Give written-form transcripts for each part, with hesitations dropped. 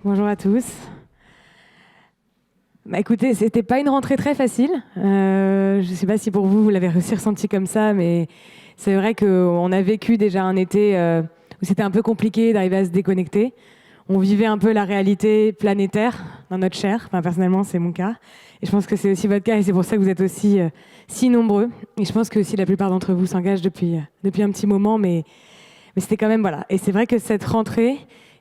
Bonjour à tous. Écoutez, c'était pas une rentrée très facile. Je ne sais pas si pour vous, vous l'avez aussi ressenti comme ça, mais c'est vrai qu'on a vécu déjà un été où c'était un peu compliqué d'arriver à se déconnecter. On vivait un peu la réalité planétaire dans notre chair. Enfin, personnellement, c'est mon cas. Et je pense que c'est aussi votre cas et c'est pour ça que vous êtes aussi si nombreux. Et je pense que aussi la plupart d'entre vous s'engagent depuis un petit moment, mais c'était quand même, voilà. Et c'est vrai que cette rentrée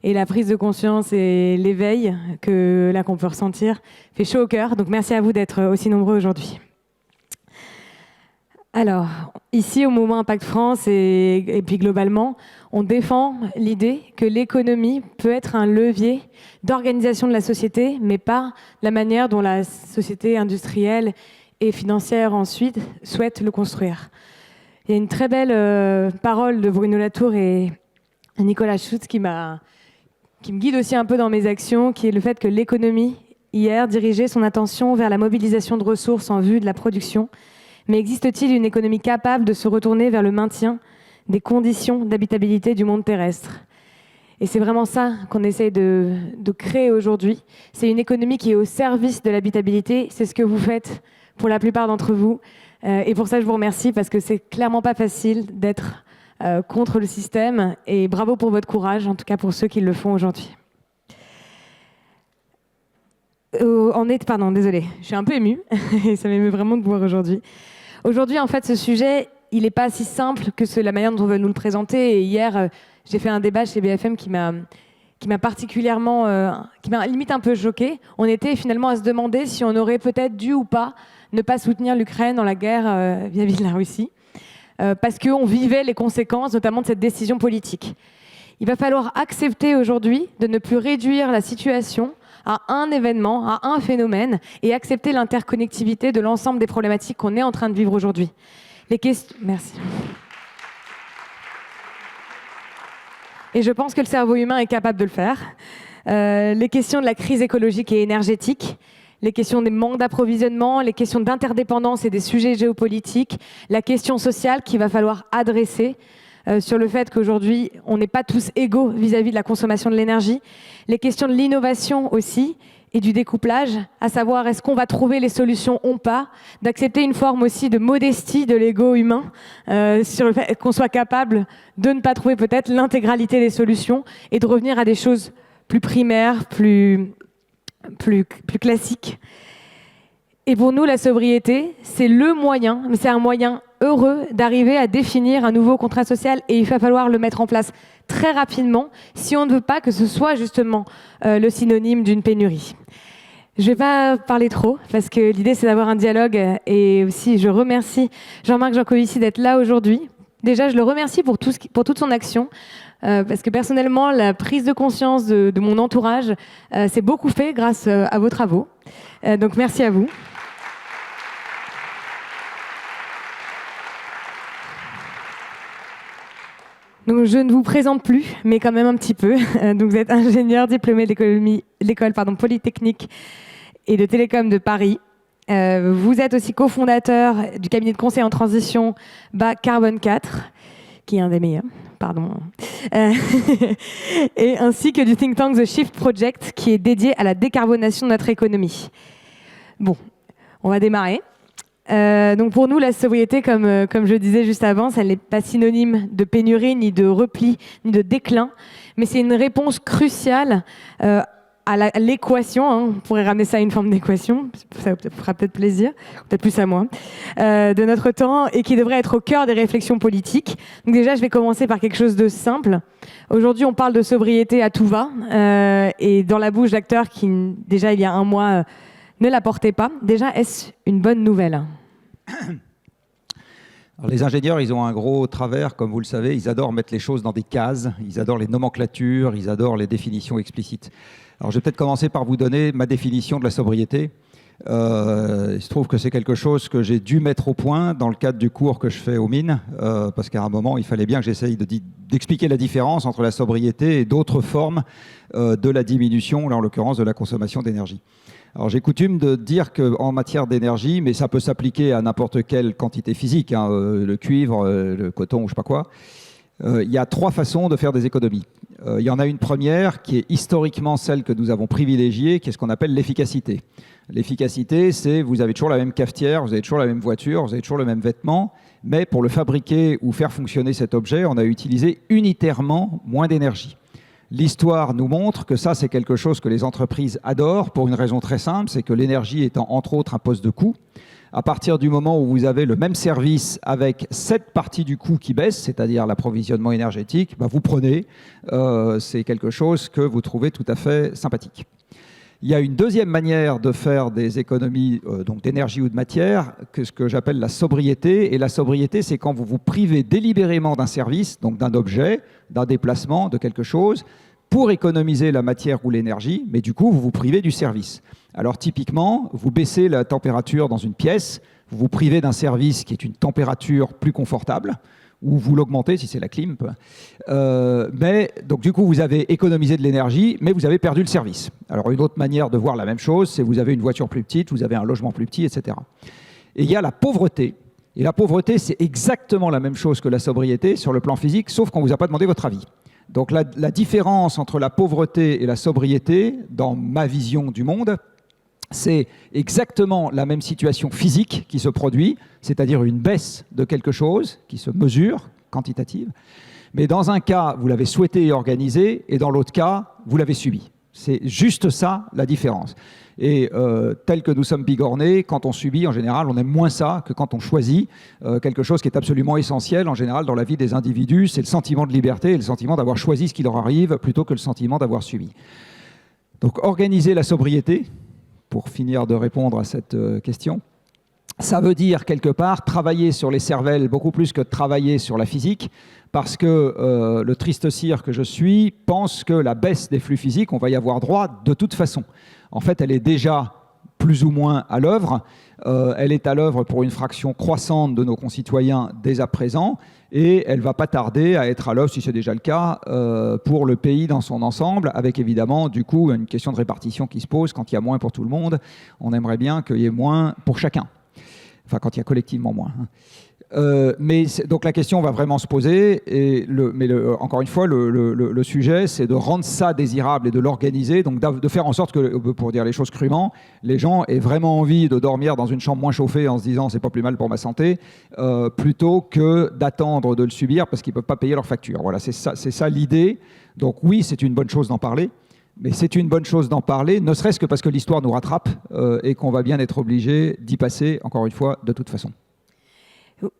et la prise de conscience et l'éveil qu'on peut ressentir fait chaud au cœur. Donc merci à vous d'être aussi nombreux aujourd'hui. Alors, ici au Mouvement Impact France et puis globalement, on défend l'idée que l'économie peut être un levier d'organisation de la société, mais pas la manière dont la société industrielle et financière ensuite souhaite le construire. Il y a une très belle parole de Bruno Latour et Nicolas Schutz qui me guide aussi un peu dans mes actions, qui est le fait que l'économie, hier, dirigeait son attention vers la mobilisation de ressources en vue de la production. Mais existe-t-il une économie capable de se retourner vers le maintien des conditions d'habitabilité du monde terrestre ? Et c'est vraiment ça qu'on essaye de créer aujourd'hui. C'est une économie qui est au service de l'habitabilité. C'est ce que vous faites pour la plupart d'entre vous. Et pour ça, je vous remercie parce que c'est clairement pas facile d'être contre le système. Et bravo pour votre courage, en tout cas pour ceux qui le font aujourd'hui. Pardon, désolée, je suis un peu émue et ça m'émeut vraiment de vous voir aujourd'hui. Aujourd'hui, en fait, ce sujet, il n'est pas si simple que la manière dont on veut nous le présenter. Et hier, j'ai fait un débat chez BFM qui m'a particulièrement, qui m'a limite un peu choquée. On était finalement à se demander si on aurait peut-être dû ou pas ne pas soutenir l'Ukraine dans la guerre vis-à-vis de la Russie, parce qu'on vivait les conséquences, notamment de cette décision politique. Il va falloir accepter aujourd'hui de ne plus réduire la situation à un événement, à un phénomène, et accepter l'interconnectivité de l'ensemble des problématiques qu'on est en train de vivre aujourd'hui. Merci. Et je pense que le cerveau humain est capable de le faire. Les questions de la crise écologique et énergétique, les questions des manques d'approvisionnement, les questions d'interdépendance et des sujets géopolitiques, la question sociale qu'il va falloir adresser sur le fait qu'aujourd'hui, on n'est pas tous égaux vis-à-vis de la consommation de l'énergie, les questions de l'innovation aussi et du découplage, à savoir est-ce qu'on va trouver les solutions ou pas, d'accepter une forme aussi de modestie de l'ego humain sur le fait qu'on soit capable de ne pas trouver peut-être l'intégralité des solutions et de revenir à des choses plus primaires, plus classiques. Et pour nous, la sobriété, c'est le moyen, mais c'est un moyen heureux d'arriver à définir un nouveau contrat social et il va falloir le mettre en place très rapidement si on ne veut pas que ce soit justement le synonyme d'une pénurie. Je ne vais pas parler trop parce que l'idée c'est d'avoir un dialogue et aussi je remercie Jean-Marc Jancovici d'être là aujourd'hui. Déjà, je le remercie pour toute son action parce que personnellement, la prise de conscience de mon entourage s'est beaucoup fait grâce à vos travaux. Donc merci à vous. Donc, je ne vous présente plus, mais quand même un petit peu. Donc, vous êtes ingénieur diplômé d'économie, l'école Polytechnique et de Télécom de Paris. Vous êtes aussi cofondateur du cabinet de conseil en transition Carbone 4, qui est un des meilleurs, pardon. Et ainsi que du think tank The Shift Project, qui est dédié à la décarbonation de notre économie. Bon, on va démarrer. Donc pour nous, la sobriété, comme je disais juste avant, ça n'est pas synonyme de pénurie, ni de repli, ni de déclin, mais c'est une réponse cruciale à l'équation, hein, on pourrait ramener ça à une forme d'équation, ça vous fera peut-être plaisir, peut-être plus à moi, de notre temps, et qui devrait être au cœur des réflexions politiques. Donc déjà, je vais commencer par quelque chose de simple. Aujourd'hui, on parle de sobriété à tout va, et dans la bouche d'acteurs qui, déjà il y a un mois, ne la portaient pas. Déjà, est-ce une bonne nouvelle ? Alors, les ingénieurs, ils ont un gros travers, comme vous le savez, ils adorent mettre les choses dans des cases, ils adorent les nomenclatures, ils adorent les définitions explicites. Alors je vais peut-être commencer par vous donner ma définition de la sobriété. Il se trouve que c'est quelque chose que j'ai dû mettre au point dans le cadre du cours que je fais aux mines, parce qu'à un moment, il fallait bien que j'essaye d'expliquer la différence entre la sobriété et d'autres formes de la diminution, là en l'occurrence de la consommation d'énergie. Alors j'ai coutume de dire qu'en matière d'énergie, mais ça peut s'appliquer à n'importe quelle quantité physique, hein, le cuivre, le coton ou je sais pas quoi, Il y a 3 façons de faire des économies. Il y en a une première qui est historiquement celle que nous avons privilégiée, qui est ce qu'on appelle l'efficacité. L'efficacité, c'est vous avez toujours la même cafetière, vous avez toujours la même voiture, vous avez toujours le même vêtement, mais pour le fabriquer ou faire fonctionner cet objet, on a utilisé unitairement moins d'énergie. L'histoire nous montre que ça, c'est quelque chose que les entreprises adorent pour une raison très simple, c'est que l'énergie étant entre autres un poste de coût, à partir du moment où vous avez le même service avec cette partie du coût qui baisse, c'est-à-dire l'approvisionnement énergétique, vous prenez, c'est quelque chose que vous trouvez tout à fait sympathique. Il y a une deuxième manière de faire des économies donc d'énergie ou de matière, que ce que j'appelle la sobriété. Et la sobriété, c'est quand vous vous privez délibérément d'un service, donc d'un objet, d'un déplacement, de quelque chose, pour économiser la matière ou l'énergie, mais du coup, vous vous privez du service. Alors typiquement, vous baissez la température dans une pièce, vous vous privez d'un service qui est une température plus confortable, ou vous l'augmentez si c'est la clim. Mais donc du coup, vous avez économisé de l'énergie, mais vous avez perdu le service. Alors une autre manière de voir la même chose, c'est vous avez une voiture plus petite, vous avez un logement plus petit, etc. Et il y a la pauvreté. Et la pauvreté, c'est exactement la même chose que la sobriété sur le plan physique, sauf qu'on ne vous a pas demandé votre avis. Donc la différence entre la pauvreté et la sobriété, dans ma vision du monde, c'est exactement la même situation physique qui se produit, c'est-à-dire une baisse de quelque chose qui se mesure, quantitative. Mais dans un cas, vous l'avez souhaité et organisé, et dans l'autre cas, vous l'avez subi. C'est juste ça, la différence. Et tel que nous sommes bigornés, quand on subit, en général, on aime moins ça que quand on choisit quelque chose qui est absolument essentiel, en général, dans la vie des individus, c'est le sentiment de liberté et le sentiment d'avoir choisi ce qui leur arrive, plutôt que le sentiment d'avoir subi. Donc, organiser la sobriété, pour finir de répondre à cette question, ça veut dire quelque part travailler sur les cervelles beaucoup plus que travailler sur la physique, parce que le triste cire que je suis pense que la baisse des flux physiques, on va y avoir droit de toute façon. En fait, elle est déjà plus ou moins à l'œuvre. Elle est à l'œuvre pour une fraction croissante de nos concitoyens dès à présent, et elle ne va pas tarder à être à l'œuvre, si c'est déjà le cas, pour le pays dans son ensemble, avec évidemment, du coup, une question de répartition qui se pose. Quand il y a moins pour tout le monde, on aimerait bien qu'il y ait moins pour chacun. Enfin, quand il y a collectivement moins. Donc la question va vraiment se poser, encore une fois, le sujet, c'est de rendre ça désirable et de l'organiser, donc de faire en sorte que, pour dire les choses crûment, les gens aient vraiment envie de dormir dans une chambre moins chauffée en se disant c'est pas plus mal pour ma santé, plutôt que d'attendre de le subir parce qu'ils ne peuvent pas payer leurs factures. Voilà, c'est ça l'idée. Donc oui, c'est une bonne chose d'en parler. Mais c'est une bonne chose d'en parler, ne serait-ce que parce que l'histoire nous rattrape et qu'on va bien être obligé d'y passer, encore une fois, de toute façon.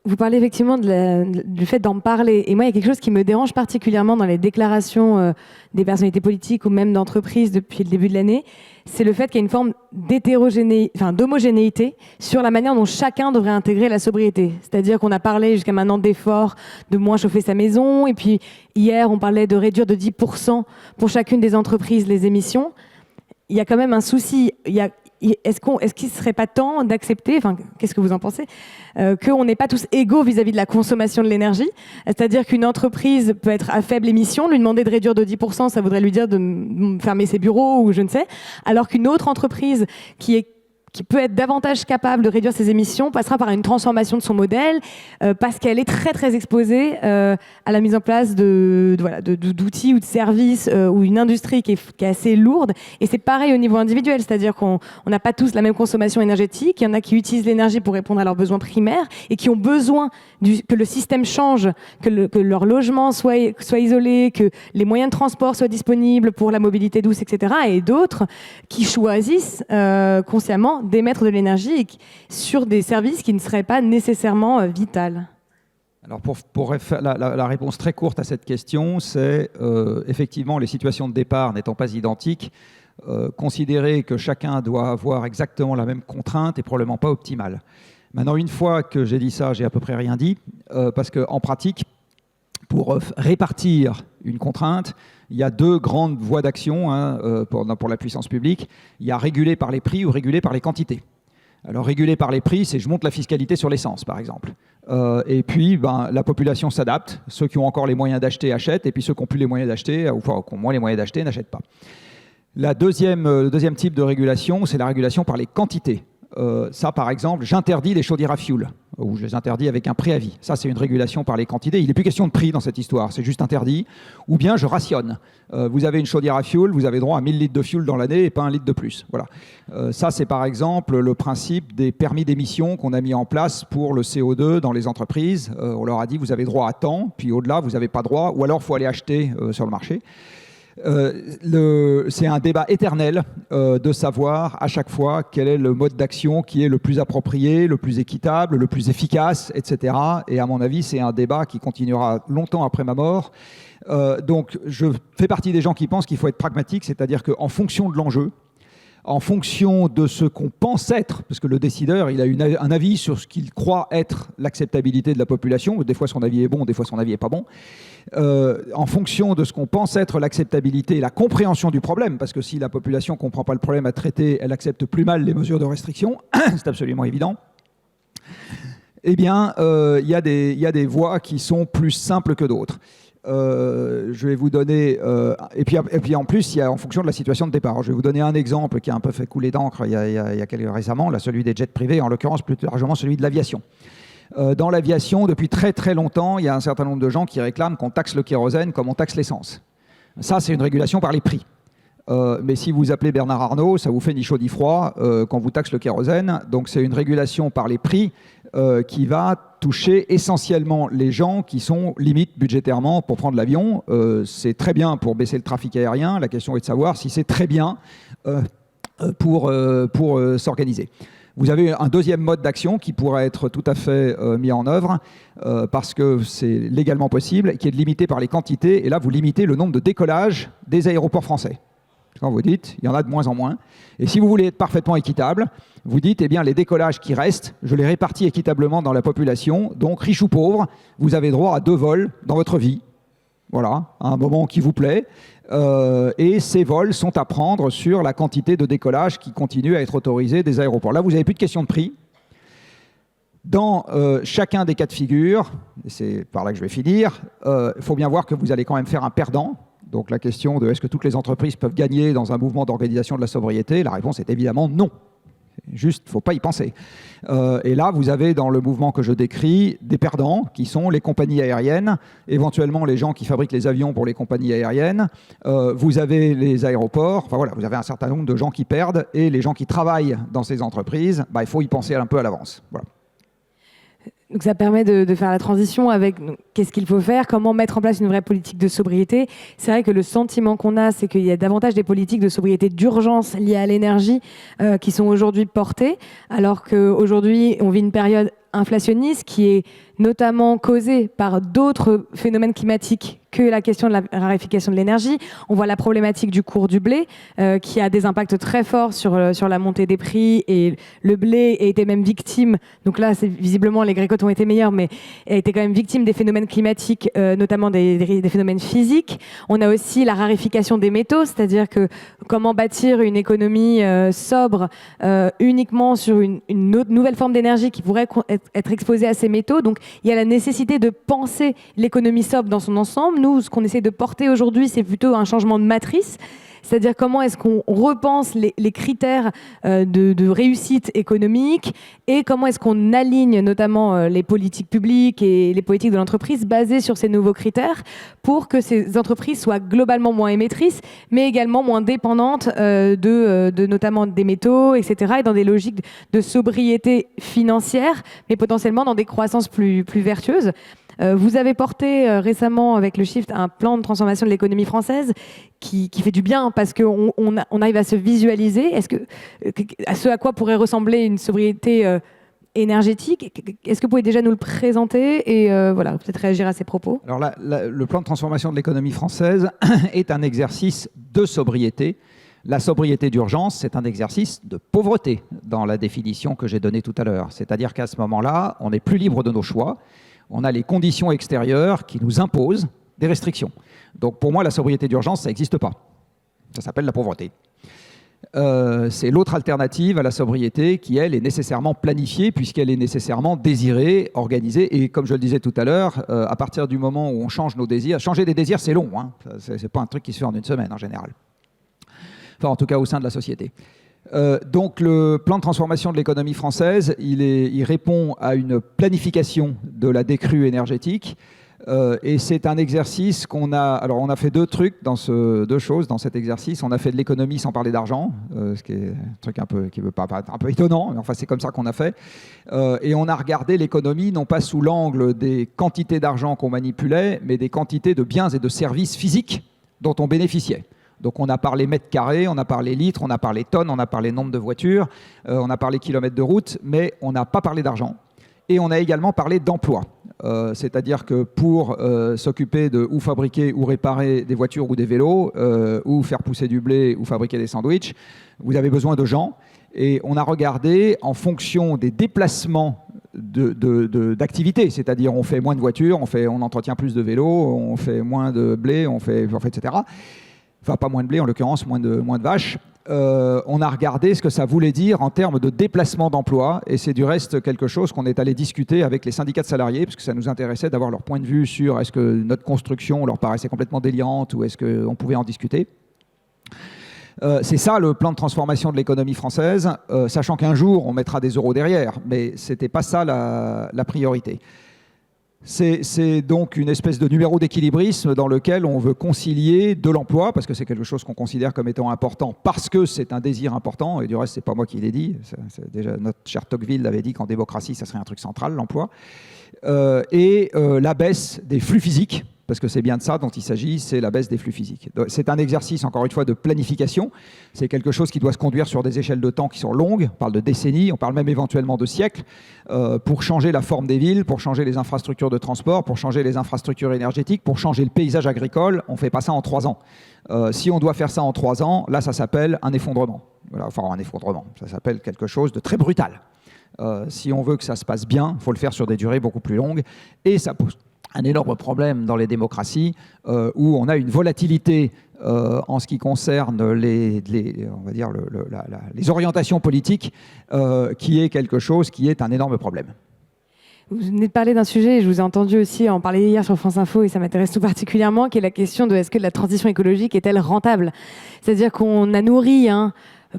Vous parlez effectivement du fait d'en parler. Et moi, il y a quelque chose qui me dérange particulièrement dans les déclarations des personnalités politiques ou même d'entreprises depuis le début de l'année. C'est le fait qu'il y a une forme d'homogénéité sur la manière dont chacun devrait intégrer la sobriété. C'est-à-dire qu'on a parlé jusqu'à maintenant d'efforts de moins chauffer sa maison. Et puis hier, on parlait de réduire de 10% pour chacune des entreprises les émissions. Il y a quand même un souci. Est-ce qu'il ne serait pas temps d'accepter, qu'est-ce que vous en pensez, qu'on n'est pas tous égaux vis-à-vis de la consommation de l'énergie? C'est-à-dire qu'une entreprise peut être à faible émission, lui demander de réduire de 10%, ça voudrait lui dire de fermer ses bureaux ou je ne sais, alors qu'une autre entreprise qui peut être davantage capable de réduire ses émissions, passera par une transformation de son modèle, parce qu'elle est très très exposée à la mise en place d'outils ou de services ou une industrie qui est assez lourde. Et c'est pareil au niveau individuel, c'est-à-dire qu'on n'a pas tous la même consommation énergétique. Il y en a qui utilisent l'énergie pour répondre à leurs besoins primaires et qui ont besoin que le système change, que leur logement soit isolé, que les moyens de transport soient disponibles pour la mobilité douce, etc. Et d'autres qui choisissent consciemment d'émettre de l'énergie sur des services qui ne seraient pas nécessairement vitaux. Alors pour faire la réponse très courte à cette question, c'est effectivement les situations de départ n'étant pas identiques, considérer que chacun doit avoir exactement la même contrainte est probablement pas optimal. Maintenant, une fois que j'ai dit ça, j'ai à peu près rien dit, parce qu'en pratique, pour répartir une contrainte, il y a 2 grandes voies d'action pour la puissance publique. Il y a réguler par les prix ou réguler par les quantités. Alors réguler par les prix, c'est je monte la fiscalité sur l'essence, par exemple. Et puis la population s'adapte. Ceux qui ont encore les moyens d'acheter achètent, et puis ceux qui n'ont plus les moyens d'acheter, ou qui ont moins les moyens d'acheter, n'achètent pas. Le deuxième type de régulation, c'est la régulation par les quantités. Ça, par exemple, j'interdis les chaudières à fioul, ou je les interdis avec un préavis. Ça, c'est une régulation par les quantités. Il n'est plus question de prix dans cette histoire, c'est juste interdit. Ou bien je rationne. Vous avez une chaudière à fioul, vous avez droit à 1000 litres de fioul dans l'année et pas 1 litre de plus. Voilà. Ça, c'est par exemple le principe des permis d'émission qu'on a mis en place pour le CO2 dans les entreprises. On leur a dit, vous avez droit à tant, puis au-delà, vous n'avez pas droit, ou alors il faut aller acheter sur le marché. C'est un débat éternel de savoir à chaque fois quel est le mode d'action qui est le plus approprié, le plus équitable, le plus efficace, etc. Et à mon avis, c'est un débat qui continuera longtemps après ma mort. Donc je fais partie des gens qui pensent qu'il faut être pragmatique, c'est-à-dire qu'en fonction de l'enjeu, en fonction de ce qu'on pense être, parce que le décideur, il a un avis sur ce qu'il croit être l'acceptabilité de la population, des fois son avis est bon, des fois son avis n'est pas bon, en fonction de ce qu'on pense être l'acceptabilité et la compréhension du problème, parce que si la population ne comprend pas le problème à traiter, elle accepte plus mal les mesures de restriction, c'est absolument évident. Eh bien, il y a des voies qui sont plus simples que d'autres. Je vais vous donner... et puis en plus, il y a en fonction de la situation de départ. Je vais vous donner un exemple qui a un peu fait couler d'encre il y a récemment, là, celui des jets privés, en l'occurrence plus largement celui de l'aviation. Dans l'aviation, depuis très très longtemps, il y a un certain nombre de gens qui réclament qu'on taxe le kérosène comme on taxe l'essence. Ça, c'est une régulation par les prix. Mais si vous appelez Bernard Arnault, ça vous fait ni chaud ni froid quand vous taxe le kérosène. Donc c'est une régulation par les prix qui va toucher essentiellement les gens qui sont limites budgétairement pour prendre l'avion. C'est très bien pour baisser le trafic aérien. La question est de savoir si c'est très bien pour s'organiser. Vous avez un deuxième mode d'action qui pourrait être tout à fait mis en œuvre parce que c'est légalement possible, qui est de limiter par les quantités. Et là, vous limitez le nombre de décollages des aéroports français. Quand vous dites, il y en a de moins en moins. Et si vous voulez être parfaitement équitable, vous dites, eh bien, les décollages qui restent, je les répartis équitablement dans la population. Donc, riche ou pauvre, vous avez droit à 2 vols dans votre vie. Voilà, à un moment qui vous plaît. Et ces vols sont à prendre sur la quantité de décollage qui continue à être autorisée des aéroports. Là, vous n'avez plus de question de prix. Dans chacun des cas de figure, et c'est par là que je vais finir, il faut bien voir que vous allez quand même faire un perdant. Donc la question de est-ce que toutes les entreprises peuvent gagner dans un mouvement d'organisation de la sobriété, la réponse est évidemment non. Juste, il ne faut pas y penser. Et là, vous avez dans le mouvement que je décris des perdants qui sont les compagnies aériennes, éventuellement les gens qui fabriquent les avions pour les compagnies aériennes. Vous avez les aéroports. Enfin voilà, vous avez un certain nombre de gens qui perdent et les gens qui travaillent dans ces entreprises, il faut y penser un peu à l'avance. Voilà. Donc ça permet de faire la transition avec qu'est-ce qu'il faut faire, comment mettre en place une vraie politique de sobriété. C'est vrai que le sentiment qu'on a, c'est qu'il y a davantage des politiques de sobriété d'urgence liées à l'énergie qui sont aujourd'hui portées, alors qu'aujourd'hui, on vit une période inflationniste qui est notamment causée par d'autres phénomènes climatiques que la question de la raréfaction de l'énergie. On voit la problématique du cours du blé qui a des impacts très forts sur la montée des prix, et le blé a été même victime, donc là c'est visiblement les grécotes ont été meilleurs, mais a été quand même victime des phénomènes climatiques, notamment des phénomènes physiques. On a aussi la raréfaction des métaux, c'est-à-dire que comment bâtir une économie sobre uniquement sur une autre, nouvelle forme d'énergie qui pourrait être exposée à ces métaux. Donc il y a la nécessité de penser l'économie sobre dans son ensemble. Nous, ce qu'on essaie de porter aujourd'hui, c'est plutôt un changement de matrice. C'est-à-dire comment est-ce qu'on repense les critères de réussite économique et comment est-ce qu'on aligne notamment les politiques publiques et les politiques de l'entreprise basées sur ces nouveaux critères pour que ces entreprises soient globalement moins émettrices, mais également moins dépendantes de notamment des métaux, etc., et dans des logiques de sobriété financière, mais potentiellement dans des croissances plus vertueuses. Vous avez porté récemment avec le Shift un plan de transformation de l'économie française qui fait du bien parce qu'on arrive à se visualiser. Ce à quoi pourrait ressembler une sobriété énergétique, est-ce que vous pouvez déjà nous le présenter et voilà, peut-être réagir à ces propos? Alors le plan de transformation de l'économie française est un exercice de sobriété. La sobriété d'urgence, c'est un exercice de pauvreté dans la définition que j'ai donnée tout à l'heure. C'est-à-dire qu'à ce moment-là, on n'est plus libre de nos choix. On a les conditions extérieures qui nous imposent des restrictions. Donc pour moi, la sobriété d'urgence, ça n'existe pas. Ça s'appelle la pauvreté. C'est l'autre alternative à la sobriété qui, elle, est nécessairement planifiée puisqu'elle est nécessairement désirée, organisée. Et comme je le disais tout à l'heure, à partir du moment où on change nos désirs, changer des désirs, c'est long. Hein. C'est pas un truc qui se fait en une semaine en général. Enfin, en tout cas, au sein de la société. Donc le plan de transformation de l'économie française, il répond à une planification de la décrue énergétique. Et c'est un exercice qu'on a... Alors on a fait deux choses dans cet exercice. On a fait de l'économie sans parler d'argent, ce qui est un truc qui peut paraître un peu étonnant, mais enfin c'est comme ça qu'on a fait. Et on a regardé l'économie non pas sous l'angle des quantités d'argent qu'on manipulait, mais des quantités de biens et de services physiques dont on bénéficiait. Donc on a parlé mètres carrés, on a parlé litres, on a parlé tonnes, on a parlé nombre de voitures, on a parlé kilomètres de route, mais on n'a pas parlé d'argent. Et on a également parlé d'emploi. C'est-à-dire que pour s'occuper de ou fabriquer ou réparer des voitures ou des vélos, ou faire pousser du blé ou fabriquer des sandwichs, vous avez besoin de gens. Et on a regardé en fonction des déplacements d'activités, c'est-à-dire on fait moins de voitures, on entretient plus de vélos, on fait moins de blé, etc. Enfin, pas moins de blé, en l'occurrence, moins de vaches. On a regardé ce que ça voulait dire en termes de déplacement d'emploi, et c'est du reste quelque chose qu'on est allé discuter avec les syndicats de salariés, parce que ça nous intéressait d'avoir leur point de vue sur est-ce que notre construction leur paraissait complètement délirante ou est-ce qu'on pouvait en discuter. C'est ça le plan de transformation de l'économie française, sachant qu'un jour on mettra des euros derrière, mais c'était pas ça la priorité. C'est donc une espèce de numéro d'équilibrisme dans lequel on veut concilier de l'emploi, parce que c'est quelque chose qu'on considère comme étant important, parce que c'est un désir important, et du reste, c'est pas moi qui l'ai dit. Déjà, notre cher Tocqueville l'avait dit qu'en démocratie, ça serait un truc central, l'emploi. Et la baisse des flux physiques, parce que c'est bien de ça dont il s'agit, c'est la baisse des flux physiques. C'est un exercice, encore une fois, de planification. C'est quelque chose qui doit se conduire sur des échelles de temps qui sont longues. On parle de décennies, on parle même éventuellement de siècles, pour changer la forme des villes, pour changer les infrastructures de transport, pour changer les infrastructures énergétiques, pour changer le paysage agricole. On ne fait pas ça en 3 ans. Si on doit faire ça en 3 ans, là, ça s'appelle un effondrement. Voilà, enfin, un effondrement. Ça s'appelle quelque chose de très brutal. Si on veut que ça se passe bien, il faut le faire sur des durées beaucoup plus longues. Et ça pose un énorme problème dans les démocraties où on a une volatilité en ce qui concerne les orientations politiques qui est quelque chose qui est un énorme problème. Vous venez de parler d'un sujet, et je vous ai entendu aussi en parler hier sur France Info, et ça m'intéresse tout particulièrement, qui est la question de est-ce que la transition écologique est-elle rentable ? C'est-à-dire qu'on a nourri,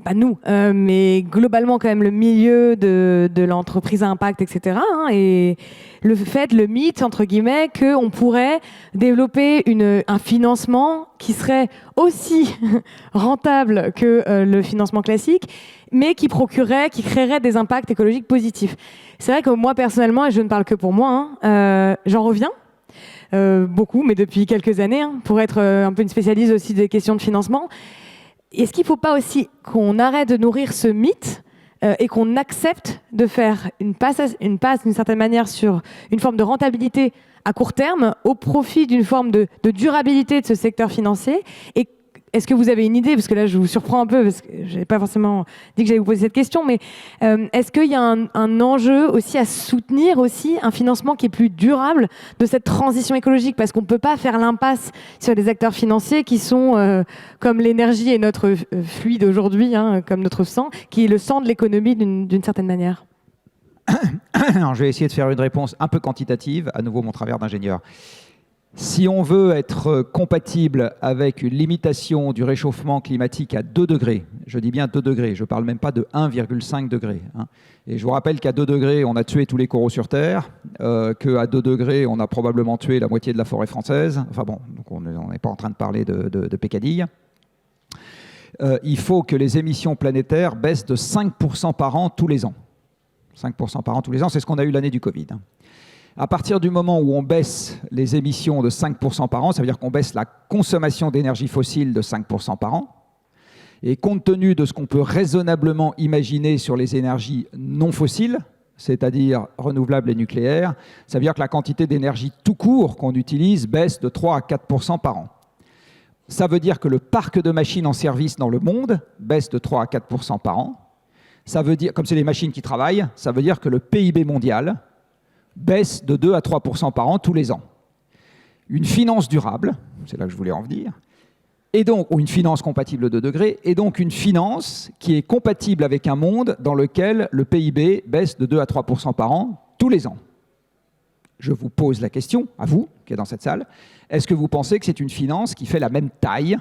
pas nous, mais globalement quand même le milieu de l'entreprise à impact, etc. Et le mythe, entre guillemets, qu'on pourrait développer un financement qui serait aussi rentable que le financement classique, mais qui créerait des impacts écologiques positifs. C'est vrai que moi, personnellement, et je ne parle que pour moi, j'en reviens. Beaucoup, mais depuis quelques années, pour être un peu une spécialiste aussi des questions de financement. Est-ce qu'il ne faut pas aussi qu'on arrête de nourrir ce mythe et qu'on accepte de faire une passe d'une certaine manière sur une forme de rentabilité à court terme au profit d'une forme de durabilité de ce secteur financier? Et est-ce que vous avez une idée, parce que là je vous surprends un peu, parce que je n'avais pas forcément dit que j'allais vous poser cette question, mais est-ce qu'il y a un enjeu aussi à soutenir aussi un financement qui est plus durable de cette transition écologique, parce qu'on ne peut pas faire l'impasse sur les acteurs financiers qui sont comme l'énergie et notre fluide aujourd'hui, comme notre sang, qui est le sang de l'économie d'une certaine manière. Alors, je vais essayer de faire une réponse un peu quantitative, à nouveau mon travers d'ingénieur. Si on veut être compatible avec une limitation du réchauffement climatique à 2 degrés, je dis bien 2 degrés, je ne parle même pas de 1,5 degré. Et je vous rappelle qu'à 2 degrés, on a tué tous les coraux sur Terre, qu'à 2 degrés, on a probablement tué la moitié de la forêt française. Enfin bon, donc on n'est pas en train de parler de pécadilles. Il faut que les émissions planétaires baissent de 5% par an tous les ans. 5% par an tous les ans, c'est ce qu'on a eu l'année du Covid. À partir du moment où on baisse les émissions de 5% par an, ça veut dire qu'on baisse la consommation d'énergie fossile de 5% par an. Et compte tenu de ce qu'on peut raisonnablement imaginer sur les énergies non fossiles, c'est-à-dire renouvelables et nucléaires, ça veut dire que la quantité d'énergie tout court qu'on utilise baisse de 3 à 4% par an. Ça veut dire que le parc de machines en service dans le monde baisse de 3 à 4% par an. Ça veut dire, comme c'est les machines qui travaillent, ça veut dire que le PIB mondial baisse de 2 à 3% par an tous les ans. Une finance durable, c'est là que je voulais en venir, et donc, ou une finance compatible de 2 degrés, et donc une finance qui est compatible avec un monde dans lequel le PIB baisse de 2 à 3% par an tous les ans. Je vous pose la question, à vous, qui êtes dans cette salle, est-ce que vous pensez que c'est une finance qui fait la même taille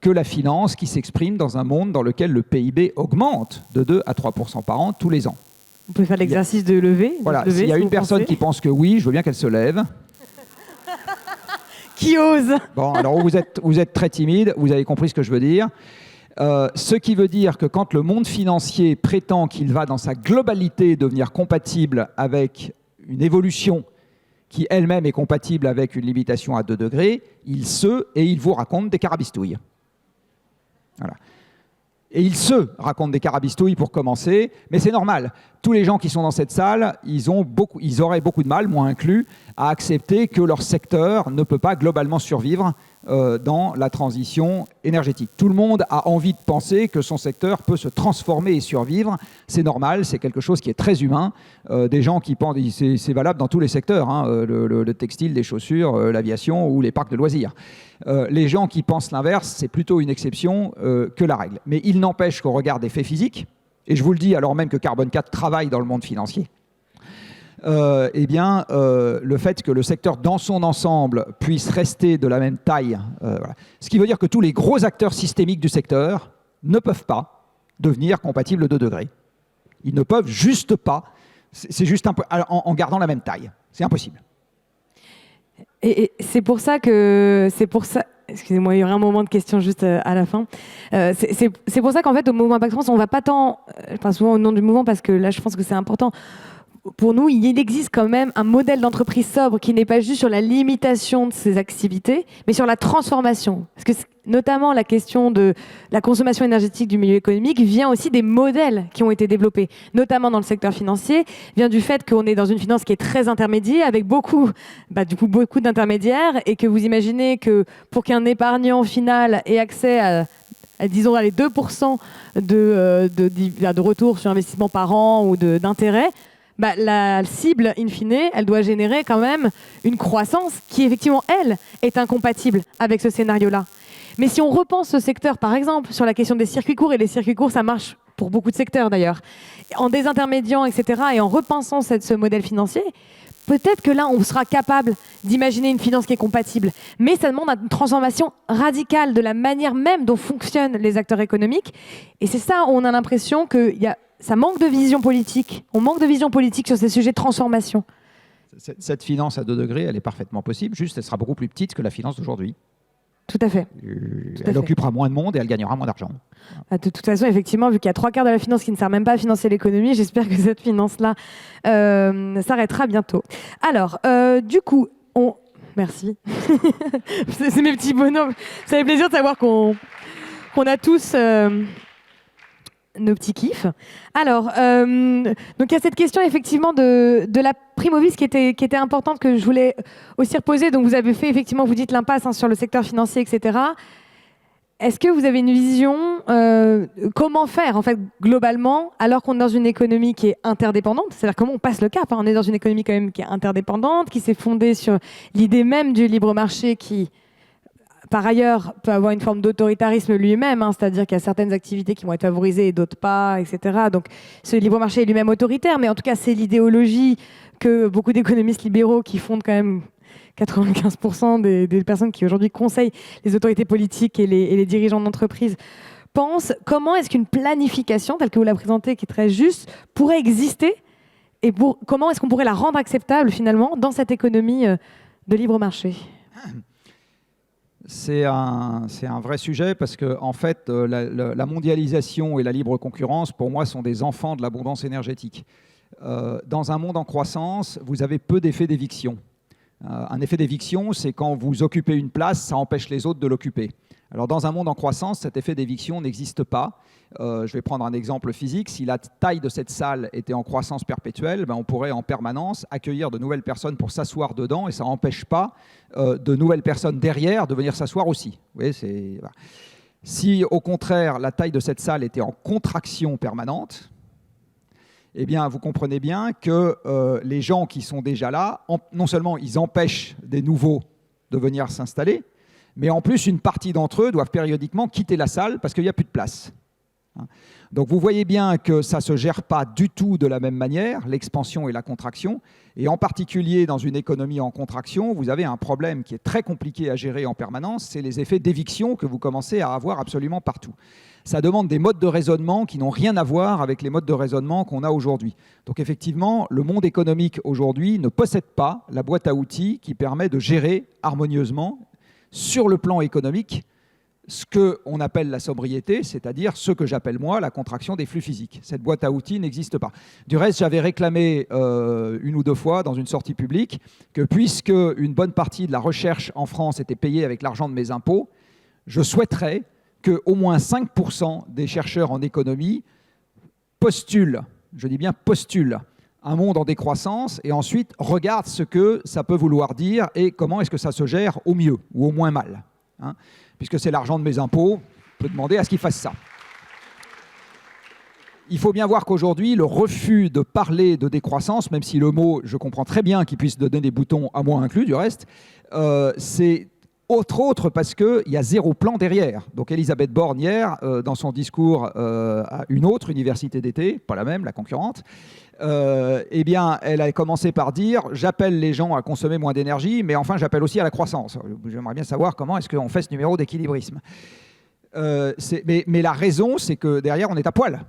que la finance qui s'exprime dans un monde dans lequel le PIB augmente de 2 à 3% par an tous les ans. On peut faire l'exercice de lever. Voilà, s'il y a une personne qui pense que oui, je veux bien qu'elle se lève. Qui ose? Bon, alors vous êtes très timide, vous avez compris ce que je veux dire. Ce qui veut dire que quand le monde financier prétend qu'il va dans sa globalité devenir compatible avec une évolution qui elle-même est compatible avec une limitation à 2 degrés, il vous raconte des carabistouilles. Voilà. Et il se raconte des carabistouilles pour commencer, mais c'est normal. Tous les gens qui sont dans cette salle, ils auraient beaucoup de mal, moi inclus, à accepter que leur secteur ne peut pas globalement survivre dans la transition énergétique. Tout le monde a envie de penser que son secteur peut se transformer et survivre. C'est normal, c'est quelque chose qui est très humain. Des gens qui pensent, c'est valable dans tous les secteurs, hein, le textile, les chaussures, l'aviation ou les parcs de loisirs. Les gens qui pensent l'inverse, c'est plutôt une exception que la règle. Mais il n'empêche qu'au regard des faits physiques, et je vous le dis alors même que Carbone 4 travaille dans le monde financier, le fait que le secteur dans son ensemble puisse rester de la même taille, voilà. Ce qui veut dire que tous les gros acteurs systémiques du secteur ne peuvent pas devenir compatibles 2 degrés. Ils ne peuvent juste pas, c'est juste en gardant la même taille. C'est impossible. Et c'est pour ça, excusez-moi, il y aura un moment de question juste à la fin. C'est pour ça qu'en fait, au mouvement Impact France, on ne va pas tant, souvent au nom du mouvement, parce que là, je pense que c'est important. Pour nous, il existe quand même un modèle d'entreprise sobre qui n'est pas juste sur la limitation de ses activités, mais sur la transformation. Parce que notamment la question de la consommation énergétique du milieu économique vient aussi des modèles qui ont été développés, notamment dans le secteur financier, vient du fait qu'on est dans une finance qui est très intermédiaire, avec beaucoup d'intermédiaires, et que vous imaginez que pour qu'un épargnant final ait accès à disons, les 2% de retour sur investissement par an ou d'intérêt, la cible, in fine, elle doit générer quand même une croissance qui, effectivement, elle, est incompatible avec ce scénario-là. Mais si on repense ce secteur, par exemple, sur la question des circuits courts, et les circuits courts, ça marche pour beaucoup de secteurs d'ailleurs, en désintermédiant, etc., et en repensant ce modèle financier, peut-être que là, on sera capable d'imaginer une finance qui est compatible. Mais ça demande une transformation radicale de la manière même dont fonctionnent les acteurs économiques. Et c'est ça, on a l'impression que ça manque de vision politique. On manque de vision politique sur ces sujets de transformation. Cette finance à 2 degrés, elle est parfaitement possible, juste elle sera beaucoup plus petite que la finance d'aujourd'hui. Tout à fait. Elle occupera moins de monde et elle gagnera moins d'argent. De toute façon, effectivement, vu qu'il y a 3/4 de la finance qui ne sert même pas à financer l'économie, j'espère que cette finance-là s'arrêtera bientôt. Alors, du coup, Merci. C'est mes petits bonhommes. Ça fait plaisir de savoir qu'on a tous nos petits kiffs. Alors, donc il y a cette question effectivement de la prime au vice qui était importante, que je voulais aussi reposer. Donc vous avez fait effectivement, vous dites l'impasse sur le secteur financier, etc. Est-ce que vous avez une vision comment faire en fait globalement, alors qu'on est dans une économie qui est interdépendante, c'est-à-dire comment on passe le cap, hein. On est dans une économie quand même qui est interdépendante, qui s'est fondée sur l'idée même du libre marché, qui par ailleurs peut avoir une forme d'autoritarisme lui-même, hein, c'est-à-dire qu'il y a certaines activités qui vont être favorisées et d'autres pas, etc. Donc ce libre marché est lui-même autoritaire, mais en tout cas c'est l'idéologie que beaucoup d'économistes libéraux qui fondent quand même 95% des personnes qui aujourd'hui conseillent les autorités politiques et les dirigeants d'entreprise pensent. Comment est-ce qu'une planification, telle que vous la présentez, qui est très juste, pourrait exister, et comment est-ce qu'on pourrait la rendre acceptable finalement dans cette économie de libre marché ? C'est un vrai sujet parce que en fait, la mondialisation et la libre concurrence, pour moi, sont des enfants de l'abondance énergétique. Dans un monde en croissance, vous avez peu d'effets d'éviction. Un effet d'éviction, c'est quand vous occupez une place, ça empêche les autres de l'occuper. Alors dans un monde en croissance, cet effet d'éviction n'existe pas. Je vais prendre un exemple physique. Si la taille de cette salle était en croissance perpétuelle, on pourrait en permanence accueillir de nouvelles personnes pour s'asseoir dedans, et ça n'empêche pas de nouvelles personnes derrière de venir s'asseoir aussi. Vous voyez, voilà. Si au contraire la taille de cette salle était en contraction permanente, eh bien, vous comprenez bien que les gens qui sont déjà là, non seulement ils empêchent des nouveaux de venir s'installer, mais en plus, une partie d'entre eux doivent périodiquement quitter la salle parce qu'il n'y a plus de place. Donc vous voyez bien que ça ne se gère pas du tout de la même manière, l'expansion et la contraction. Et en particulier dans une économie en contraction, vous avez un problème qui est très compliqué à gérer en permanence, c'est les effets d'éviction que vous commencez à avoir absolument partout. Ça demande des modes de raisonnement qui n'ont rien à voir avec les modes de raisonnement qu'on a aujourd'hui. Donc effectivement, le monde économique aujourd'hui ne possède pas la boîte à outils qui permet de gérer harmonieusement sur le plan économique ce qu'on appelle la sobriété, c'est-à-dire ce que j'appelle moi la contraction des flux physiques. Cette boîte à outils n'existe pas. Du reste, j'avais réclamé une ou deux fois dans une sortie publique que puisque une bonne partie de la recherche en France était payée avec l'argent de mes impôts, je souhaiterais qu'au moins 5% des chercheurs en économie postulent, je dis bien postulent, un monde en décroissance et ensuite regardent ce que ça peut vouloir dire et comment est-ce que ça se gère au mieux ou au moins mal. Puisque c'est l'argent de mes impôts, on peut demander à ce qu'ils fassent ça. Il faut bien voir qu'aujourd'hui, le refus de parler de décroissance, même si le mot, je comprends très bien qu'il puisse donner des boutons, à moi inclus du reste, c'est autre parce qu'il y a zéro plan derrière. Donc Elisabeth Borne, hier, dans son discours à une autre université d'été, pas la même, la concurrente, eh bien, elle a commencé par dire « J'appelle les gens à consommer moins d'énergie, mais enfin, j'appelle aussi à la croissance. » J'aimerais bien savoir comment est-ce qu'on fait ce numéro d'équilibrisme. Mais la raison, c'est que derrière, on est à poil.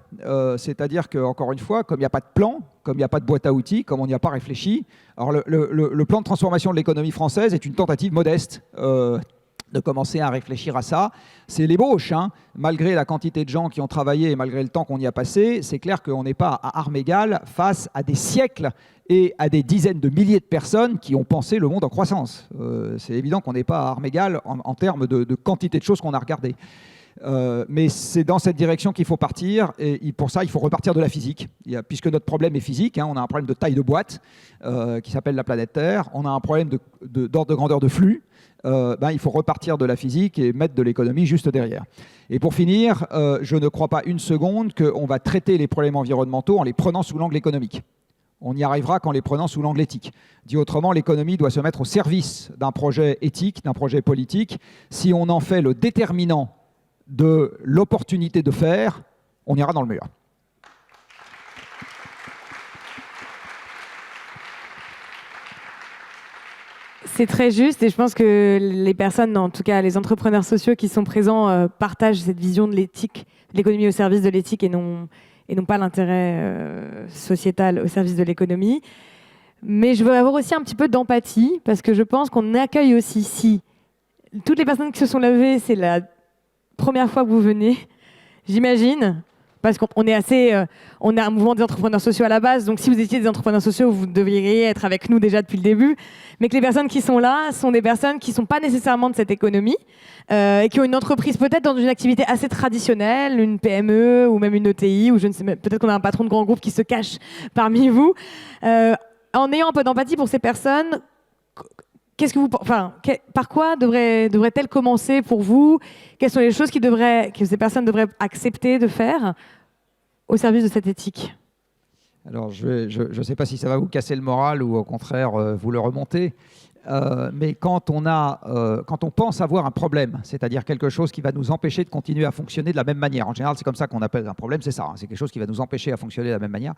C'est-à-dire qu'encore une fois, comme il n'y a pas de plan, comme il n'y a pas de boîte à outils, comme on n'y a pas réfléchi, alors le plan de transformation de l'économie française est une tentative modeste de commencer à réfléchir à ça. C'est l'ébauche, hein. Malgré la quantité de gens qui ont travaillé et malgré le temps qu'on y a passé, c'est clair qu'on n'est pas à armes égales face à des siècles et à des dizaines de milliers de personnes qui ont pensé le monde en croissance. C'est évident qu'on n'est pas à armes égales en termes de quantité de choses qu'on a regardées. Mais c'est dans cette direction qu'il faut partir et pour ça il faut repartir de la physique puisque notre problème est physique, hein, on a un problème de taille de boîte qui s'appelle la planète Terre, on a un problème d'ordre de grandeur de flux, il faut repartir de la physique et mettre de l'économie juste derrière. Et pour finir, je ne crois pas une seconde qu'on va traiter les problèmes environnementaux en les prenant sous l'angle économique. On y arrivera qu'en les prenant sous l'angle éthique. Dit autrement, l'économie doit se mettre au service d'un projet éthique, d'un projet politique. Si on en fait le déterminant de l'opportunité de faire, on ira dans le mur. C'est très juste et je pense que les personnes, en tout cas les entrepreneurs sociaux qui sont présents, partagent cette vision de l'éthique, de l'économie au service de l'éthique et non pas l'intérêt sociétal au service de l'économie. Mais je veux avoir aussi un petit peu d'empathie parce que je pense qu'on accueille aussi, si toutes les personnes qui se sont levées, c'est la première fois que vous venez, j'imagine, parce qu'on est on est un mouvement des entrepreneurs sociaux à la base, donc si vous étiez des entrepreneurs sociaux, vous devriez être avec nous déjà depuis le début, mais que les personnes qui sont là sont des personnes qui ne sont pas nécessairement de cette économie et qui ont une entreprise peut-être dans une activité assez traditionnelle, une PME ou même une ETI, ou je ne sais même, peut-être qu'on a un patron de grand groupe qui se cache parmi vous. En ayant un peu d'empathie pour ces personnes, par quoi devrait-elle commencer pour vous? Quelles sont les choses que ces personnes devraient accepter de faire au service de cette éthique? Alors, je ne sais pas si ça va vous casser le moral ou au contraire vous le remonter, mais quand on pense avoir un problème, c'est-à-dire quelque chose qui va nous empêcher de continuer à fonctionner de la même manière, en général c'est comme ça qu'on appelle un problème, c'est ça, hein, c'est quelque chose qui va nous empêcher à fonctionner de la même manière,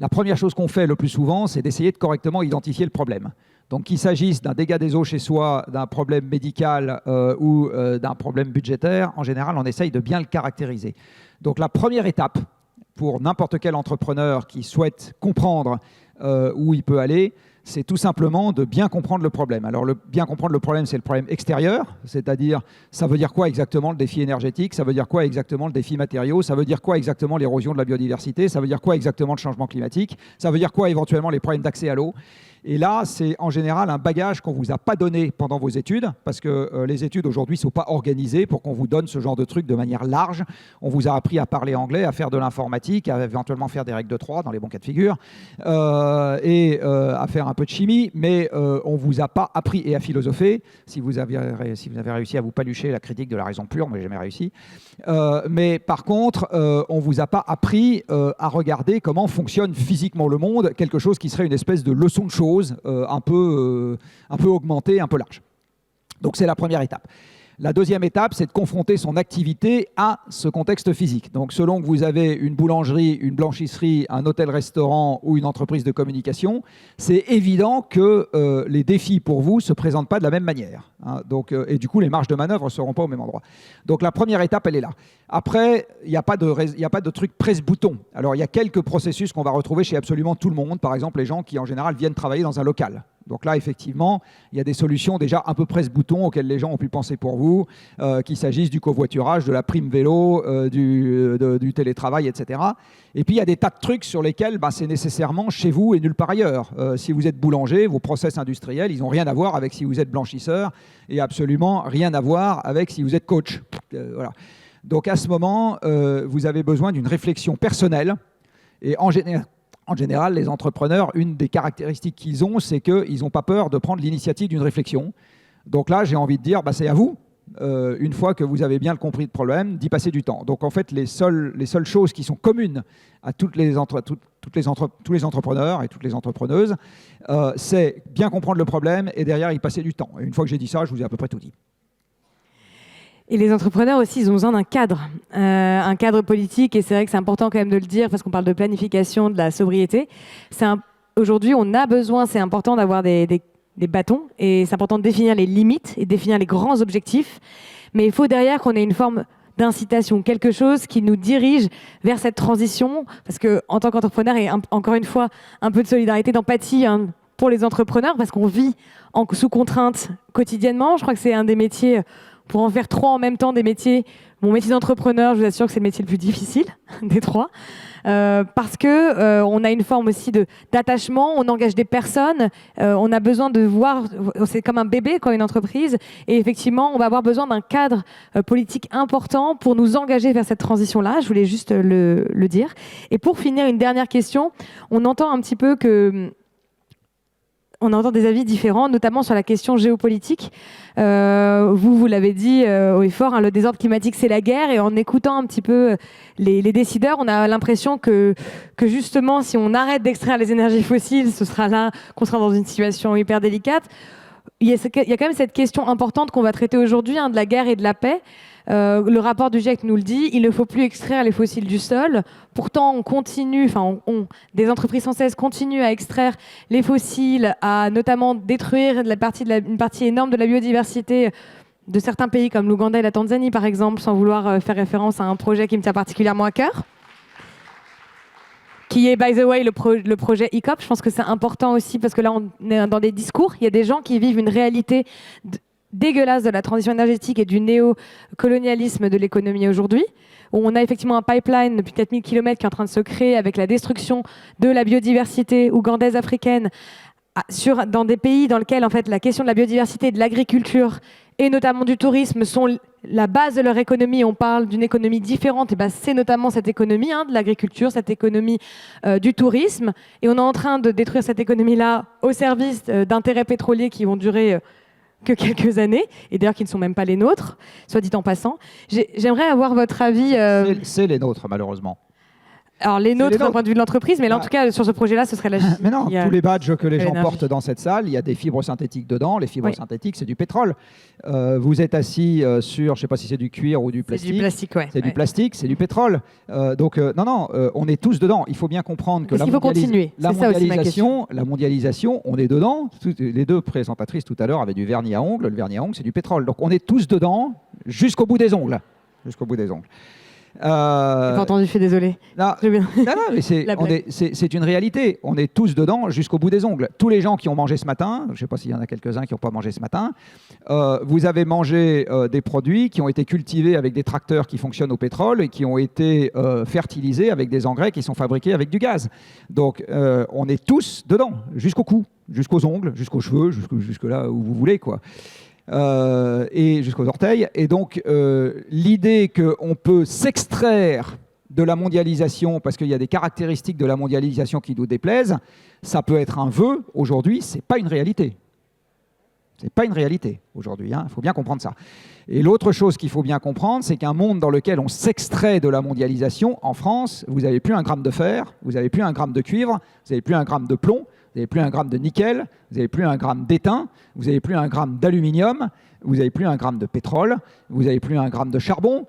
la première chose qu'on fait le plus souvent, c'est d'essayer de correctement identifier le problème. Donc qu'il s'agisse d'un dégât des eaux chez soi, d'un problème médical ou d'un problème budgétaire, en général on essaye de bien le caractériser. Donc la première étape pour n'importe quel entrepreneur qui souhaite comprendre où il peut aller, c'est tout simplement de bien comprendre le problème. Alors, bien comprendre le problème, c'est le problème extérieur, c'est-à-dire, ça veut dire quoi exactement le défi énergétique, ça veut dire quoi exactement le défi matériaux, ça veut dire quoi exactement l'érosion de la biodiversité, ça veut dire quoi exactement le changement climatique, ça veut dire quoi éventuellement les problèmes d'accès à l'eau. Et là, c'est en général un bagage qu'on ne vous a pas donné pendant vos études, parce que les études aujourd'hui ne sont pas organisées pour qu'on vous donne ce genre de trucs de manière large. On vous a appris à parler anglais, à faire de l'informatique, à éventuellement faire des règles de 3 dans les bons cas de figure, et à faire un peu de chimie, mais on ne vous a pas appris et à philosopher. Si vous avez réussi à vous palucher la critique de la raison pure, moi j'ai jamais réussi. Mais par contre, on ne vous a pas appris à regarder comment fonctionne physiquement le monde, quelque chose qui serait une espèce de leçon de choses un peu augmentée, un peu large. Donc c'est la première étape. La deuxième étape, c'est de confronter son activité à ce contexte physique. Donc, selon que vous avez une boulangerie, une blanchisserie, un hôtel-restaurant ou une entreprise de communication, c'est évident que les défis pour vous ne se présentent pas de la même manière. Hein. Donc, et du coup, les marges de manœuvre ne seront pas au même endroit. Donc, la première étape, elle est là. Après, il n'y a pas de truc presse-bouton. Alors, il y a quelques processus qu'on va retrouver chez absolument tout le monde. Par exemple, les gens qui, en général, viennent travailler dans un local. Donc là, effectivement, il y a des solutions déjà un peu presse-bouton auxquelles les gens ont pu penser pour vous, qu'il s'agisse du covoiturage, de la prime vélo, du télétravail, etc. Et puis, il y a des tas de trucs sur lesquels c'est nécessairement chez vous et nulle part ailleurs. Si vous êtes boulanger, vos process industriels, ils n'ont rien à voir avec si vous êtes blanchisseur et absolument rien à voir avec si vous êtes coach. Voilà. Donc à ce moment, vous avez besoin d'une réflexion personnelle. Et en général, les entrepreneurs, une des caractéristiques qu'ils ont, c'est qu'ils n'ont pas peur de prendre l'initiative d'une réflexion. Donc là, j'ai envie de dire, c'est à vous, une fois que vous avez bien compris le problème, d'y passer du temps. Donc en fait, les seules choses qui sont communes à tous les entrepreneurs et toutes les entrepreneuses, c'est bien comprendre le problème et derrière y passer du temps. Et une fois que j'ai dit ça, je vous ai à peu près tout dit. Et les entrepreneurs aussi, ils ont besoin d'un cadre politique. Et c'est vrai que c'est important quand même de le dire parce qu'on parle de planification, de la sobriété. Aujourd'hui, on a besoin, c'est important d'avoir des bâtons. Et c'est important de définir les limites et de définir les grands objectifs. Mais il faut derrière qu'on ait une forme d'incitation, quelque chose qui nous dirige vers cette transition. Parce qu'en tant qu'entrepreneur, et encore une fois, un peu de solidarité, d'empathie pour les entrepreneurs, parce qu'on vit sous contrainte quotidiennement. Je crois que c'est un des métiers... Pour en faire 3 en même temps, des métiers, mon métier d'entrepreneur, je vous assure que c'est le métier le plus difficile des 3, parce que on a une forme aussi d'attachement, on engage des personnes, on a besoin de voir, c'est comme un bébé quand une entreprise, et effectivement, on va avoir besoin d'un cadre politique important pour nous engager vers cette transition-là. Je voulais juste le dire. Et pour finir, une dernière question. On entend un petit peu que... On entend des avis différents, notamment sur la question géopolitique. Vous l'avez dit haut et fort, le désordre climatique, c'est la guerre. Et en écoutant un petit peu les décideurs, on a l'impression que justement, si on arrête d'extraire les énergies fossiles, ce sera là qu'on sera dans une situation hyper délicate. Il y a quand même cette question importante qu'on va traiter aujourd'hui, de la guerre et de la paix. Le rapport du GIEC nous le dit, il ne faut plus extraire les fossiles du sol. Pourtant, on continue, des entreprises françaises continuent à extraire les fossiles, à notamment détruire une partie énorme de la biodiversité de certains pays comme l'Ouganda et la Tanzanie, par exemple, sans vouloir faire référence à un projet qui me tient particulièrement à cœur, qui est, by the way, le projet ECOP. Je pense que c'est important aussi, parce que là, on est dans des discours. Il y a des gens qui vivent une réalité dégueulasse de la transition énergétique et du néocolonialisme de l'économie aujourd'hui, où on a effectivement un pipeline depuis 4000 km qui est en train de se créer avec la destruction de la biodiversité ougandaise africaine dans des pays dans lesquels en fait, la question de la biodiversité, de l'agriculture et notamment du tourisme sont la base de leur économie. On parle d'une économie différente, et c'est notamment cette économie de l'agriculture, cette économie du tourisme. Et on est en train de détruire cette économie-là au service d'intérêts pétroliers qui vont durer que quelques années, et d'ailleurs qui ne sont même pas les nôtres, soit dit en passant. J'aimerais avoir votre avis... C'est les nôtres, malheureusement. Alors les nôtres d'un point de vue de l'entreprise, mais là, en tout cas, sur ce projet-là, ce serait la Chine. Mais non, tous les badges que les gens portent dans cette salle, il y a des fibres synthétiques dedans. Les fibres synthétiques, c'est du pétrole. Vous êtes assis sur, je ne sais pas si c'est du cuir ou du plastique. C'est du plastique, ouais. C'est du plastique, c'est du pétrole. Donc, on est tous dedans. Il faut bien comprendre que la mondialisation, on est dedans. Les deux présentatrices tout à l'heure avaient du vernis à ongles. Le vernis à ongles, c'est du pétrole. Donc, on est tous dedans jusqu'au bout des ongles. Jusqu'au bout des ongles. J'ai pas entendu, je suis désolée. Non, mais c'est une réalité. On est tous dedans jusqu'au bout des ongles. Tous les gens qui ont mangé ce matin, je ne sais pas s'il y en a quelques-uns qui n'ont pas mangé ce matin, vous avez mangé des produits qui ont été cultivés avec des tracteurs qui fonctionnent au pétrole et qui ont été fertilisés avec des engrais qui sont fabriqués avec du gaz. Donc, on est tous dedans, jusqu'au cou, jusqu'aux ongles, jusqu'aux cheveux, jusque là où vous voulez, quoi. Et jusqu'aux orteils. Et donc, l'idée qu'on peut s'extraire de la mondialisation, parce qu'il y a des caractéristiques de la mondialisation qui nous déplaisent, ça peut être un vœu. Aujourd'hui, ce n'est pas une réalité. Ce n'est pas une réalité aujourd'hui. Il faut bien comprendre ça. Et l'autre chose qu'il faut bien comprendre, c'est qu'un monde dans lequel on s'extrait de la mondialisation, en France, vous n'avez plus un gramme de fer, vous n'avez plus un gramme de cuivre, vous n'avez plus un gramme de plomb, n'avez plus 1 gramme de nickel, vous n'avez plus 1 gramme d'étain, vous n'avez plus 1 gramme d'aluminium, vous n'avez plus 1 gramme de pétrole, vous n'avez plus 1 gramme de charbon.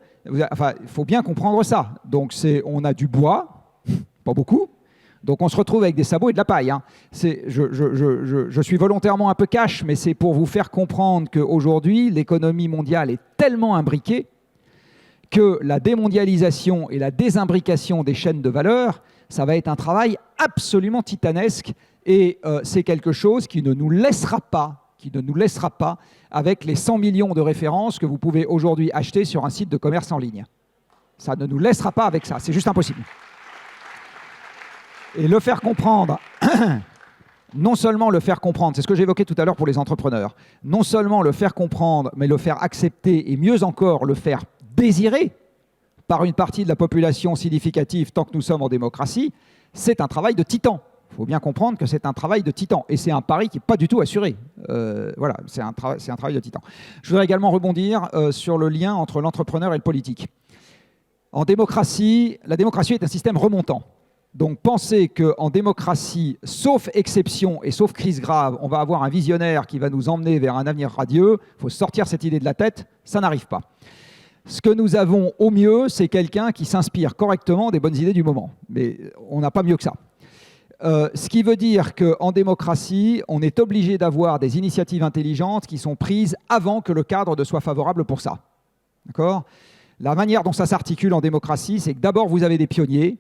Enfin, il faut bien comprendre ça. Donc, on a du bois, pas beaucoup. Donc, on se retrouve avec des sabots et de la paille. Hein. Je suis volontairement un peu cash, mais c'est pour vous faire comprendre qu'aujourd'hui, l'économie mondiale est tellement imbriquée que la démondialisation et la désimbrication des chaînes de valeur, ça va être un travail absolument titanesque et c'est quelque chose qui ne nous laissera pas avec les 100 millions de références que vous pouvez aujourd'hui acheter sur un site de commerce en ligne. Ça ne nous laissera pas avec ça, c'est juste impossible. Et le faire comprendre, non seulement le faire comprendre, c'est ce que j'évoquais tout à l'heure pour les entrepreneurs, non seulement le faire comprendre, mais le faire accepter et mieux encore le faire désirer par une partie de la population significative tant que nous sommes en démocratie, c'est un travail de titan. Il faut bien comprendre que c'est un travail de titan. Et c'est un pari qui n'est pas du tout assuré. Voilà, c'est un travail de titan. Je voudrais également rebondir sur le lien entre l'entrepreneur et le politique. En démocratie, la démocratie est un système remontant. Donc pensez qu'en démocratie, sauf exception et sauf crise grave, on va avoir un visionnaire qui va nous emmener vers un avenir radieux. Il faut sortir cette idée de la tête, ça n'arrive pas. Ce que nous avons au mieux, c'est quelqu'un qui s'inspire correctement des bonnes idées du moment. Mais on n'a pas mieux que ça. Ce qui veut dire qu'en démocratie, on est obligé d'avoir des initiatives intelligentes qui sont prises avant que le cadre ne soit favorable pour ça. D'accord ? La manière dont ça s'articule en démocratie, c'est que d'abord vous avez des pionniers,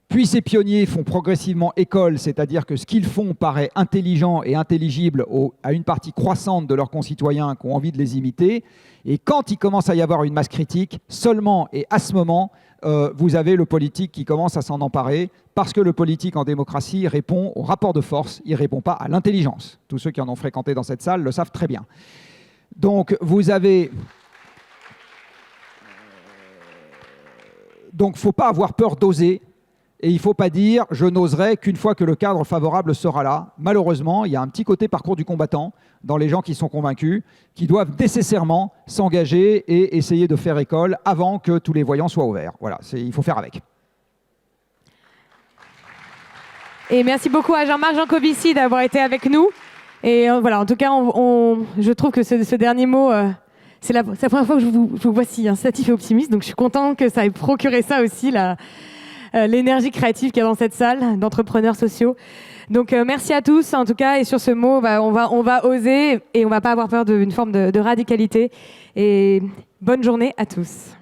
puis ces pionniers font progressivement école, c'est-à-dire que ce qu'ils font paraît intelligent et intelligible à une partie croissante de leurs concitoyens qui ont envie de les imiter. Et quand il commence à y avoir une masse critique, seulement et à ce moment, vous avez le politique qui commence à s'en emparer, parce que le politique en démocratie répond au rapport de force, il ne répond pas à l'intelligence. Tous ceux qui en ont fréquenté dans cette salle le savent très bien. Donc vous avez... Donc il ne faut pas avoir peur d'oser. Et il ne faut pas dire « je n'oserai qu'une fois que le cadre favorable sera là ». Malheureusement, il y a un petit côté parcours du combattant dans les gens qui sont convaincus, qui doivent nécessairement s'engager et essayer de faire école avant que tous les voyants soient ouverts. Voilà, il faut faire avec. Et merci beaucoup à Jean-Marc Jancovici d'avoir été avec nous. Et voilà, en tout cas, je trouve que ce dernier mot... c'est la première fois que je vous vois si incitatif et optimiste, donc je suis contente que ça ait procuré ça aussi, l'énergie créative qu'il y a dans cette salle d'entrepreneurs sociaux. Donc merci à tous en tout cas, et sur ce mot on va oser et on va pas avoir peur d'une forme de radicalité, et bonne journée à tous.